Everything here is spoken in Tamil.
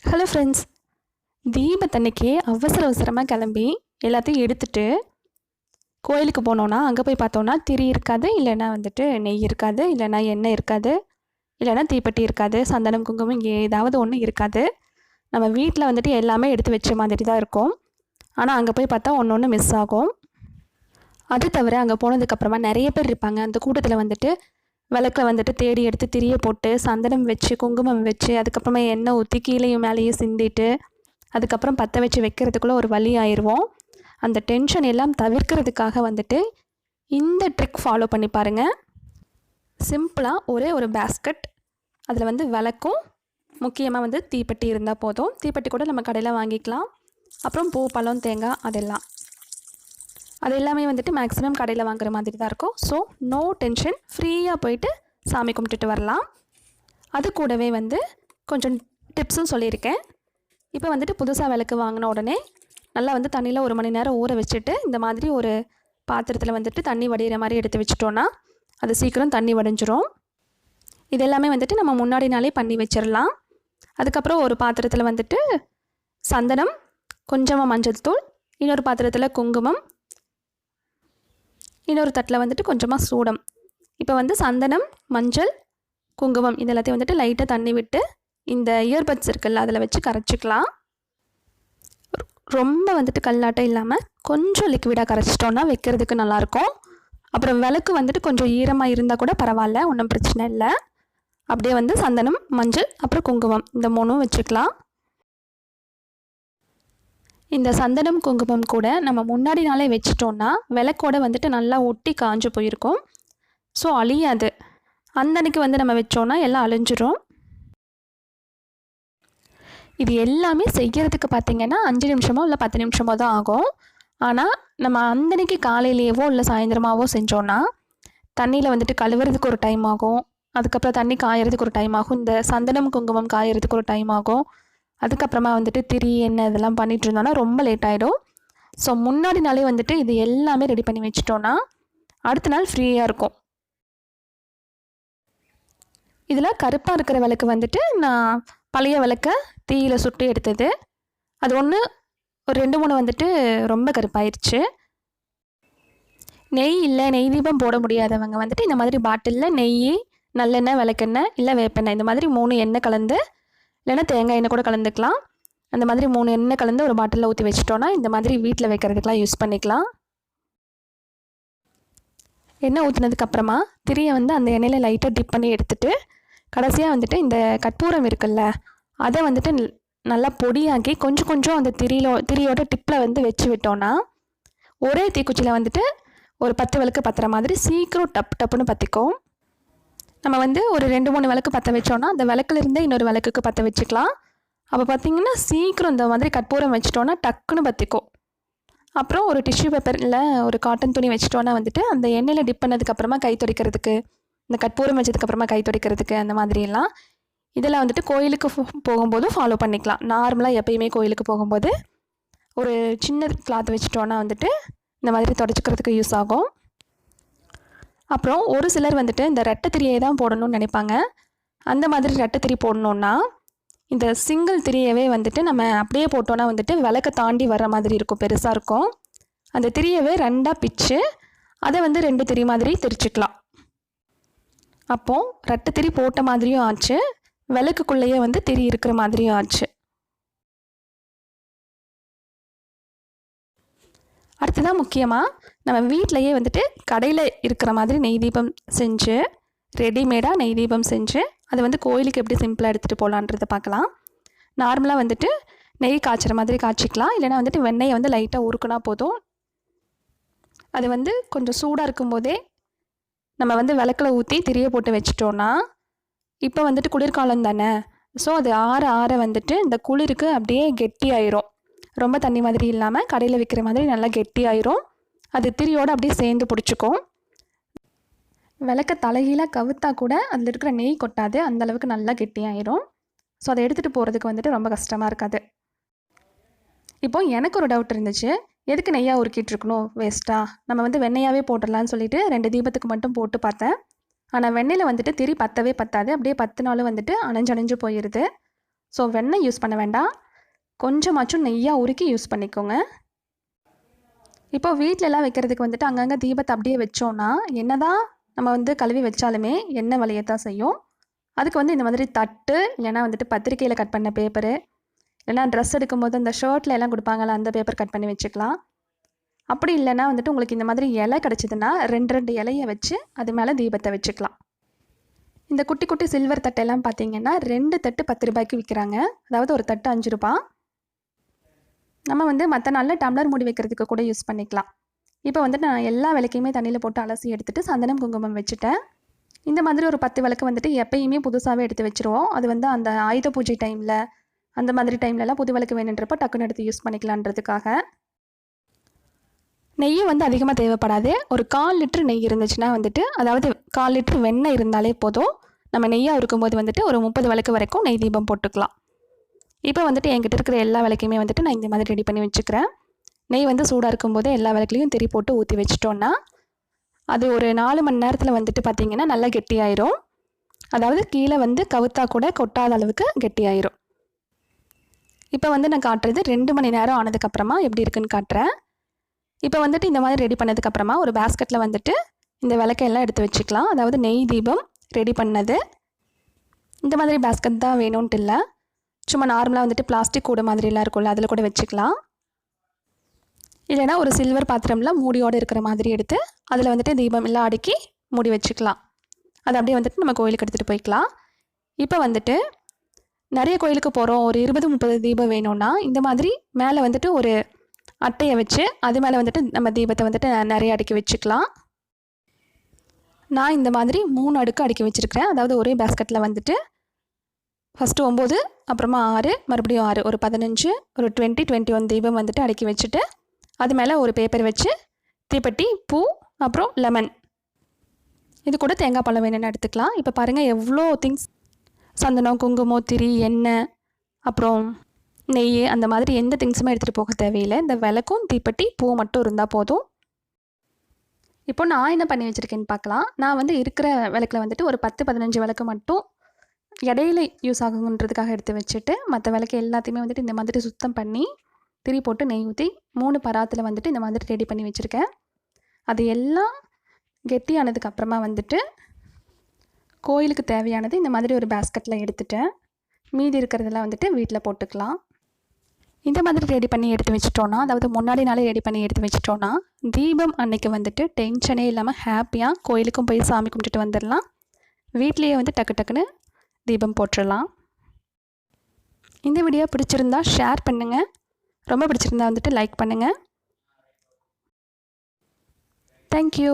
ஹலோ ஃப்ரெண்ட்ஸ், தீபத்தன்னைக்கு அவசரமாக கிளம்பி எல்லாத்தையும் எடுத்துகிட்டு கோயிலுக்கு போனோன்னா அங்கே போய் பார்த்தோன்னா திரி இருக்காது, இல்லைன்னா நெய் இருக்காது, இல்லைன்னா எண்ணெய் இருக்காது, இல்லைன்னா தீப்பெட்டி இருக்காது, சந்தனம் குங்குமம் ஏதாவது ஒன்று இருக்காது. நம்ம வீட்டில் எல்லாமே எடுத்து வச்ச மாதிரி தான் இருக்கும். ஆனால் அங்கே போய் பார்த்தா ஒன்று மிஸ் ஆகும். அது தவிர அங்கே போனதுக்கப்புறமா நிறைய பேர் இருப்பாங்க. அந்த கூட்டத்தில் விளக்கில் தேடி எடுத்து திரியை போட்டு சந்தனம் வச்சு குங்குமம் வச்சு அதுக்கப்புறமா எண்ணெய் ஊற்றி கீழேயும் மேலேயும் சிந்திட்டு அதுக்கப்புறம் பற்ற வச்சு வைக்கிறதுக்குள்ளே ஒரு வழி ஆயிடுவோம். அந்த டென்ஷன் எல்லாம் தவிர்க்கிறதுக்காக இந்த ட்ரிக் ஃபாலோ பண்ணி பாருங்கள். சிம்பிளாக ஒரே ஒரு பேஸ்கெட், அதில் விளக்கும் முக்கியமாக தீப்பெட்டி இருந்தால் போதும். தீப்பெட்டி கூட நம்ம கடையில் வாங்கிக்கலாம். அப்புறம் பூ பழம் தேங்காய் அது எல்லாமே மேக்ஸிமம் கடையில் வாங்குற மாதிரி தான் இருக்கும். ஸோ நோ டென்ஷன், ஃப்ரீயாக போயிட்டு சாமி கும்பிட்டுட்டு வரலாம். அது கூடவே கொஞ்சம் டிப்ஸும் சொல்லியிருக்கேன். இப்போ புதுசாக விளக்கு வாங்கின உடனே நல்லா தண்ணியில் 1 மணி நேரம் ஊற வச்சுட்டு இந்த மாதிரி ஒரு பாத்திரத்தில் தண்ணி வடிகிற மாதிரி எடுத்து வச்சிட்டோன்னா அது சீக்கிரம் தண்ணி வடிஞ்சிரும். இது எல்லாமே நம்ம முன்னாடி நாளே பண்ணி வச்சிடலாம். அதுக்கப்புறம் ஒரு பாத்திரத்தில் சந்தனம், கொஞ்சமாக மஞ்சள் தூள், இன்னொரு பாத்திரத்தில் குங்குமம், இன்னொரு தட்டில் கொஞ்சமாக சூடம். இப்போ சந்தனம், மஞ்சள், குங்குமம் இது எல்லாத்தையும் லைட்டாக தண்ணி விட்டு இந்த இயர்பட்ஸ் இருக்குல்ல அதில் வச்சு கரைச்சிக்கலாம். ரொம்ப கல்லாட்டம் இல்லாமல் கொஞ்சம் லிக்விடாக கரைச்சிட்டோன்னா வைக்கிறதுக்கு நல்லாயிருக்கும். அப்புறம் விளக்கு கொஞ்சம் ஈரமாக இருந்தால் கூட பரவாயில்ல, ஒன்றும் பிரச்சனை இல்லை. அப்படியே சந்தனம், மஞ்சள், அப்புறம் குங்குமம் இந்த 3 வச்சுக்கலாம். இந்த சந்தனம் குங்குமம் கூட நம்ம முன்னாடி நாளே வச்சிட்டோன்னா விளக்கோட நல்லா ஒட்டி காஞ்சு போயிருக்கும். ஸோ அழியாது. அன்னைக்கு நம்ம வச்சோன்னா எல்லாம் அழிஞ்சிரும். இது எல்லாமே செய்கிறதுக்கு பார்த்திங்கன்னா 5 நிமிஷமோ இல்லை 10 நிமிஷமோ தான் ஆகும். ஆனால் நம்ம அன்னைக்கு காலையிலேயோ இல்லை சாயந்தரமாகவோ செஞ்சோன்னா தண்ணியில் கழுவுறதுக்கு ஒரு டைம் ஆகும். அதுக்கப்புறம் தண்ணி காயறதுக்கு ஒரு டைம் ஆகும். இந்த சந்தனம் குங்குமம் காயறதுக்கு ஒரு டைம் ஆகும். அதுக்கப்புறமா திரி எண்ணெய் இதெல்லாம் பண்ணிகிட்டு இருந்தோன்னா ரொம்ப லேட் ஆகிடும். ஸோ முன்னாடி நாளே இது எல்லாமே ரெடி பண்ணி வச்சிட்டோன்னா அடுத்த நாள் ஃப்ரீயாக இருக்கும். இதில் கருப்பாக இருக்கிற விளக்கு நான் பழைய விளக்கை தீயில் சுட்டு எடுத்தது. அது ஒரு 2-3 ரொம்ப கருப்பாயிருச்சு. நெய் இல்லை, நெய் தீபம் போட முடியாதவங்க இந்த மாதிரி பாட்டிலில் நெய், நல்லெண்ணெய், விளக்கெண்ணெய் இல்லை வேப்பெண்ணெய் இந்த மாதிரி 3 எண்ணெய் கலந்து, இல்லைன்னா தேங்காய் எண்ணெய் கூட கலந்துக்கலாம். அந்த மாதிரி 3 எண்ணெய் கலந்து ஒரு பாட்டிலில் ஊற்றி வச்சிட்டோன்னா இந்த மாதிரி வீட்டில் வைக்கிறதுக்கெலாம் யூஸ் பண்ணிக்கலாம். எண்ணெய் ஊற்றினதுக்கப்புறமா திரியை அந்த எண்ணெயில் லைட்டாக டிப் பண்ணி எடுத்துகிட்டு கடைசியாக இந்த கற்பூரம் இருக்குல்ல அதை நல்லா பொடியாக்கி கொஞ்சம் கொஞ்சம் அந்த திரியோட டிப்பில் வச்சு விட்டோன்னா ஒரே தீக்குச்சியில் ஒரு 10 விளக்கு பற்றுற மாதிரி சீக்கிரம் டப்புன்னு பற்றிக்கும். நம்ம ஒரு 2-3 விளக்கு பற்ற வச்சோன்னா அந்த விளக்குலேருந்தே இன்னொரு விளக்குக்கு பற்ற வச்சுக்கலாம். அப்போ பார்த்திங்கன்னா சீக்கிரம் இந்த மாதிரி கற்பூரம் வச்சிட்டோன்னா டக்குன்னு பற்றிக்கும். அப்புறம் ஒரு டிஷ்யூ பேப்பர் இல்லை ஒரு காட்டன் துணி வச்சிட்டோன்னா அந்த எண்ணெயில் டிப் பண்ணதுக்கப்புறமா கை துடைக்கிறதுக்கு, இந்த கற்பூரம் வச்சதுக்கப்புறமா கை துடைக்கிறதுக்கு அந்த மாதிரியெல்லாம் இதெல்லாம் கோயிலுக்கு போகும்போதும் ஃபாலோ பண்ணிக்கலாம். நார்மலாக எப்பயுமே கோயிலுக்கு போகும்போது ஒரு சின்ன கிளாத் வச்சிட்டோன்னா இந்த மாதிரி துடைச்சிக்கிறதுக்கு யூஸ் ஆகும். அப்புறம் ஒரு சிலர் இந்த ரெட்டை திரியை தான் போடணும்னு நினைப்பாங்க. அந்த மாதிரி ரெட்டை திரி போடணுன்னா இந்த சிங்கிள் திரியவே நம்ம அப்படியே போட்டோன்னா விளக்க தாண்டி வர்ற மாதிரி இருக்கும், பெருசாக இருக்கும். அந்த திரியவே 2ஆக பிச்சு அதை 2 திரி மாதிரி திரிச்சிக்கலாம். அப்போது ரெட்டை திரி போட்ட மாதிரியும் ஆச்சு, விளக்குக்குள்ளேயே திரி இருக்கிற மாதிரியும் ஆச்சு. அடுத்ததான் முக்கியமாக நம்ம வீட்டிலையே கடையில் இருக்கிற மாதிரி நெய் தீபம் செஞ்சு, ரெடிமேடாக நெய் தீபம் செஞ்சு அதை கோயிலுக்கு எப்படி சிம்பிளாக எடுத்துகிட்டு போகலான்றதை பார்க்கலாம். நார்மலாக நெய் காய்ச்சிற மாதிரி காய்ச்சிக்கலாம். இல்லைனா வெண்ணெயை லைட்டாக உருக்குனா போதும். அது கொஞ்சம் சூடாக இருக்கும்போதே நம்ம விளக்கில் ஊற்றி திரியை போட்டு வச்சிட்டோன்னா இப்போ குளிர்காலம் தானே, ஸோ அது ஆற ஆற இந்த குளிருக்கு அப்படியே கெட்டி ஆயிரும். ரொம்ப தண்ணி மாதிரி இல்லாமல் கடையில் விற்கிற மாதிரி நல்லா கெட்டி ஆயிரும். அது திரியோடு அப்படியே சேர்ந்து பிடிச்சிக்கும். விளக்க தலைகீழாக கவுத்தா கூட அதில் இருக்கிற நெய் கொட்டாது, அந்தளவுக்கு நல்லா கெட்டியாயிரும். ஸோ அதை எடுத்துகிட்டு போகிறதுக்கு ரொம்ப கஷ்டமாக இருக்காது. இப்போது எனக்கு ஒரு டவுட் இருந்துச்சு, எதுக்கு நெய்யாக உருக்கிட்டுருக்கணும் வேஸ்ட்டாக, நம்ம வெண்ணெயாகவே போட்டுடலான்னு சொல்லிட்டு 2 தீபத்துக்கு மட்டும் போட்டு பார்த்தேன். ஆனால் வெண்ணெயில் திரி பற்றவே பற்றாது, அப்படியே 10 நாளும் அணைஞ்சு போயிடுது. ஸோ வெண்ணெய் யூஸ் பண்ண வேண்டாம், கொஞ்சமாச்சும் நெய்யாக உருக்கி யூஸ் பண்ணிக்கோங்க. இப்போ வீட்டிலலாம் வைக்கிறதுக்கு வந்துட்டு அங்கங்கே தீபத்தை அப்படியே வச்சோன்னா என்னதான் நம்ம வந்து கழுவி வச்சாலுமே எண்ணெய் வலியத்தான் செய்யும். அதுக்கு வந்து இந்த மாதிரி தட்டு இல்லைனா வந்துட்டு பத்திரிக்கையில் கட் பண்ண பேப்பரு, இல்லைனா ட்ரெஸ் எடுக்கும்போது அந்த ஷர்ட்டில் எல்லாம் கொடுப்பாங்கள்ல அந்த பேப்பர் கட் பண்ணி வச்சுக்கலாம். அப்படி இல்லைனா வந்துட்டு உங்களுக்கு இந்த மாதிரி இலை கிடச்சிதுன்னா 2 இலையை வச்சு அது மேலே தீபத்தை வச்சுக்கலாம். இந்த குட்டி குட்டி சில்வர் தட்டெல்லாம் பார்த்தீங்கன்னா 2 தட்டு 10 ரூபாய்க்கு விற்கிறாங்க. அதாவது ஒரு தட்டு 5 ரூபா. நம்ம வந்து மற்ற நாளில் டம்ளர் மூடி வைக்கிறதுக்கு கூட யூஸ் பண்ணிக்கலாம். இப்போ வந்துட்டு நான் எல்லா விளக்கையுமே தண்ணியில் போட்டு அலசி எடுத்துகிட்டு சந்தனம் குங்குமம் வச்சுட்டேன். இந்த மாதிரி ஒரு 10 விளக்கு வந்துட்டு எப்பயுமே புதுசாகவே எடுத்து வச்சுருவோம். அது வந்து அந்த ஆயுத பூஜை டைமில் அந்த மாதிரி டைம்லலாம் புது விளக்கு வேணுன்றப்போ டக்குன்னு எடுத்து யூஸ் பண்ணிக்கலான்றதுக்காக. நெய் வந்து அதிகமாக தேவைப்படாது. ஒரு 1/4 லிட்டர் நெய் இருந்துச்சுன்னா வந்துட்டு, அதாவது 1/4 லிட்டர் வெண்ணெய் இருந்தாலே போதும். நம்ம நெய்யாக இருக்கும்போது வந்துட்டு ஒரு 30 விளக்கு வரைக்கும் நெய் தீபம் போட்டுக்கலாம். இப்போ வந்துட்டு என்கிட்ட இருக்கிற எல்லா விளக்கையுமே வந்துட்டு நான் இந்த மாதிரி ரெடி பண்ணி வச்சுக்கிறேன். நெய் வந்து சூடாக இருக்கும்போது எல்லா விளக்குலையும் திரி போட்டு ஊற்றி வச்சிட்டோன்னா அது ஒரு 4 மணி நேரத்தில் வந்துட்டு பார்த்திங்கன்னா நல்லா கெட்டியாயிரும். அதாவது கீழே வந்து கவுத்தா கூட கொட்டாத அளவுக்கு கெட்டியாயிரும். இப்போ வந்து நான் காட்டுறது 2 மணி நேரம் ஆனதுக்கப்புறமா எப்படி இருக்குன்னு காட்டுறேன். இப்போ வந்துட்டு இந்த மாதிரி ரெடி பண்ணதுக்கப்புறமா ஒரு பேஸ்கெட்டில் வந்துட்டு இந்த விளக்கையெல்லாம் எடுத்து வச்சுக்கலாம். அதாவது நெய் தீபம் ரெடி பண்ணது. இந்த மாதிரி பேஸ்கெட் தான் வேணும்ன்ட்டு இல்லை, சும்மா நார்மலாக வந்துட்டு பிளாஸ்டிக் கூட மாதிரிலாம் இருக்கும்ல அதில் கூட வச்சுக்கலாம். இல்லைனா ஒரு சில்வர் பாத்திரமில் மூடியோடு இருக்கிற மாதிரி எடுத்து அதில் வந்துட்டு தீபம் எல்லாம் அடுக்கி மூடி வச்சுக்கலாம். அது அப்படியே வந்துட்டு நம்ம கோயிலுக்கு எடுத்துகிட்டு போய்க்கலாம். இப்போ வந்துட்டு நிறைய கோயிலுக்கு போகிறோம், ஒரு 20-30 தீபம் வேணும்னா இந்த மாதிரி மேலே வந்துட்டு ஒரு அட்டையை வச்சு அது மேலே வந்துட்டு நம்ம தீபத்தை வந்துட்டு நிறைய அடுக்கி வச்சுக்கலாம். நான் இந்த மாதிரி 3 அடுக்கு அடுக்கி வச்சுருக்கிறேன். அதாவது ஒரே பேஸ்கெட்டில் வந்துட்டு ஃபஸ்ட்டு 9, அப்புறமா 6, மறுபடியும் 6, ஒரு 15, ஒரு 20, 21 தீபம் வந்துட்டு அடுக்கி வச்சுட்டு அது மேலே ஒரு பேப்பர் வச்சு தீப்பெட்டி, பூ, அப்புறம் லெமன், இது கூட தேங்காய் பழம் வேணும்னு எடுத்துக்கலாம். இப்போ பாருங்கள் எவ்வளோ திங்ஸ், சந்தனம், குங்குமம், திரி, எண்ணெய், அப்புறம் நெய், அந்த மாதிரி எந்த திங்ஸுமே எடுத்துகிட்டு போக தேவையில்லை. இந்த விளக்கும் தீப்பெட்டி, பூ மட்டும் இருந்தால் போதும். இப்போ நான் என்ன பண்ணி வச்சுருக்கேன்னு பார்க்கலாம். நான் வந்து இருக்கிற விளக்கில் வந்துட்டு ஒரு 10-15 விளக்கு மட்டும் இடையில யூஸ் ஆகுன்றதுக்காக எடுத்து வச்சுட்டு மற்ற விளக்கு எல்லாத்தையுமே வந்துட்டு இந்த மாதிரி சுத்தம் பண்ணி திரி போட்டு நெய் ஊற்றி 3 பராத்தில் வந்துட்டு இந்த மாதிரி ரெடி பண்ணி வச்சுருக்கேன். அது எல்லாம் கெட்டியானதுக்கப்புறமா வந்துட்டு கோயிலுக்கு தேவையானது இந்த மாதிரி ஒரு பேஸ்கெட்டில் எடுத்துட்டேன். மீதி இருக்கிறதெல்லாம் வந்துட்டு வீட்டில் போட்டுக்கலாம். இந்த மாதிரி ரெடி பண்ணி எடுத்து வச்சிட்டோன்னா, அதாவது முன்னாடி நாளே ரெடி பண்ணி எடுத்து வச்சிட்டோன்னா தீபம் அன்னைக்கு வந்துட்டு டென்ஷனே இல்லாமல் ஹாப்பியாக கோயிலுக்கும் போய் சாமி கும்பிட்டுட்டு வந்துடலாம். வீட்லேயே வந்து டக்கு டக்குன்னு தீபம் போட்டுடலாம். இந்த வீடியோ பிடிச்சிருந்தா ஷேர் பண்ணுங்கள். ரொம்ப பிடிச்சிருந்தா வந்துட்டு லைக் பண்ணுங்கள். தேங்க்யூ.